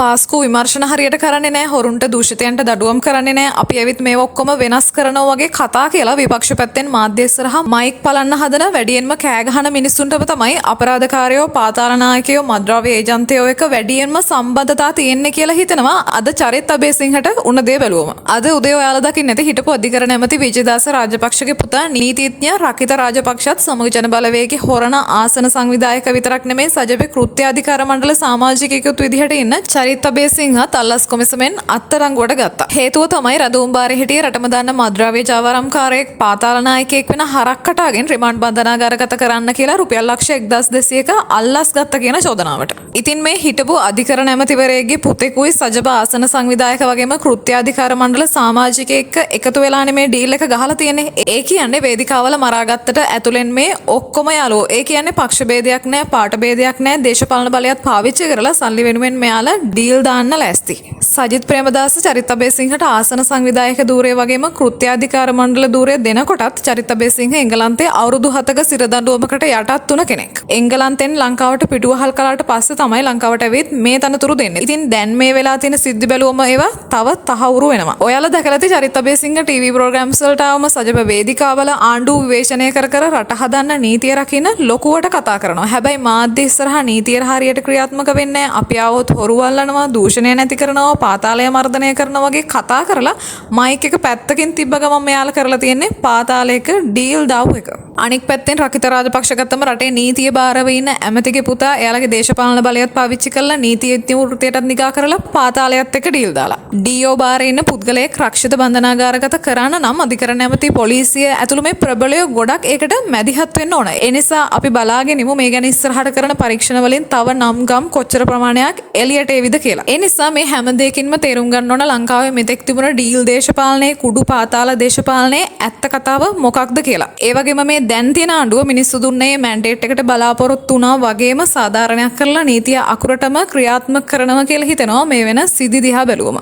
පාස්කු විමර්ශන හරියට කරන්නේ නැහැ, හොරුන්ට දූෂිතයන්ට දඩුවම් කරන්නේ නැහැ. අපි ඇවිත් මේ ඔක්කොම වෙනස් කරනවා වගේ කතා කියලා විපක්ෂ පැත්තෙන් මාධ්‍ය ඉස්සරහා මයික් පලන්න හදන වැඩියෙන්ම කෑ ගහන මිනිස්සුන්ටම තමයි අපරාධකාරයෝ, පාතාල නායකයෝ, මද්ද්‍රව්‍ය ඒජන්තයෝ එක වැඩියෙන්ම සම්බන්ධතා තියෙන්නේ කියලා හිතනවා. අද චරිත් අබේසිංහට උණ දේ බැලුවම. අද උදේ ඔයාලා දකින්න නැති හිටපු අධිකරණ ඇමති විජේදාස රාජපක්ෂගේ පුතා නීතිඥ රකිත රාජපක්ෂත් සමග ජන බලවේගයේ හොරණ ආසන සංවිධායක විතරක් නෙමෙයි සජබේ කෘත්‍යාධිකාර මණ්ඩල සමාජිකයෙකුත් විදිහට ඉන්න චරිත් අබේසිංහත් අල්ලස් කොමිසමෙන් අත්අඩංගුවට ගත්තා. හේතුව තමයි රදවුම් බාරේ හිටිය රටම දන්න මද්ද්‍රව්‍ය ජාවාරම්කාරයෙක් පාතාල නායකයෙක් වෙන හරක් කටාගෙන රිමාන්ඩ් බන්ධනාගාරගත කරන්න කියලා රුපියල් ලක්ෂ 1200ක අල්ලස් ගත්ත කියන චෝදනාවට. ඉතින් මේ හිටපු අධිකරණ ඇමතිවරයෙක්ගේ පුතෙකුයි සජබ ආසන සංවිධායක වගේම කෘත්‍යාධිකාර මණ්ඩල සමාජිකයෙක් එකතු වෙලානේ මේ ඩීල් එක ගහලා තියෙන්නේ. ඒ කියන්නේ වේදිකාවල මරාගත්තට ඇතුලෙන් මේ ඔක්කොම යාළුවෝ. ඒ කියන්නේ පක්ෂ ભેදයක් නැහැ, පාට ભેදයක් නැහැ, දේශපාලන බලයත් පාවිච්චි කරලා සල්ලි වෙනුවෙන් මෙයාලා ඩීල් දාන්න ලෑස්ති. සජිත් ප්‍රේමදාස චරිත් අබේසිංහට ආසන සංවිධායක ධූරය වගේම කෘත්‍යාධිකාර මණ්ඩල ධූරය දෙනකොටත් චරිත් අබේසිංහ එංගලන්තයේ අවුරුදු 7ක සිර දඬුවමකට යටත් වුණ කෙනෙක්. එංගලන්තෙන් ලංකාවට පිටුවහල් කළාට පස්සේ තමයි ලංකාවට ඇවිත් මේ තනතුරු දෙන්නේ. ඉතින් දැන් මේ වෙලා තියෙන සිද්ධි බැලුවම ඒවා තව තහවුරු වෙනවා. ඔයාලා දැකලා ඇති චරිත් අබේසිංහ ටීවී ප්‍රෝග්‍රෑම්ස් වලට ආවම සජබ වේදිකාවල ආණ්ඩුව විවේචනය කර රට හදන්න නීතිය රකින්න ලොකුවට කතා කරනවා. හැබැයි මාධ්‍ය ඉස්සරහා නීතිය හරියට ක්‍රියාත්මක වෙන්නේ නැහැ. අපි ආවොත් හොරු අල්ලනවා, දූෂණය නැති කරනවා, පාතාලය මර්ධනය කරනවා වගේ කතා කරලා මයික් එක පැත්තකින් තිබ්බ ගමන් මෙයාලා කරලා තියෙන්නේ පාතාලයක ඩීල් දාපු එක. අනික් පැත්තෙන් රකිත රාජපක්ෂ ගත්තම රටේ නීතිය බාරව ඉන්න ඇමතිගේ පුතා එයාලගේ දේශපාලන බලයත් පාවිච්චි කරලා නීතිඥ වෘත්තියටත් නිගා කරලා පාතාලයත් එක්ක ඩීල් දාලා. ඩීఓ බාරේ ඉන්න පුද්ගලයෙක් රක්ෂිත බන්ධනාගාරගත කරන්න නම් අධිකරණ ඇමති, පොලිසිය ඇතුළු මේ ප්‍රබලයෝ ගොඩක් ඒකට මැදිහත් වෙන්න ඕන. ඒ නිසා අපි බලාගෙන ඉමු මේ ගැන ඉස්සරහට කරන පරීක්ෂණ වලින් තව නම් ගම් කොච්චර ප්‍රමාණයක් එළියට එවිද කියලා. ඒ නිසා මේ හැම දෙයකින්ම තේරුම් ගන්න ඕන ලංකාවේ මෙතෙක් තිබුණ ඩීල් දේශපාලනයේ, කුඩු පාතාල දේශපාලනයේ ඇත්ත කතාව මොකක්ද කියලා. ඒ වගේම මේ දැන් තියෙන ආණ්ඩුව මිනිස්සු දුන්නේ මැන්ඩේට් එකට බලාපොරොත්තු වුණා වගේම සාධාරණයක් කරලා නීතිය අකුරටම ක්‍රියාත්මක කරනවා කියලා හිතෙනවා මේ වෙන සිද්ධි දිහා බැලුවම.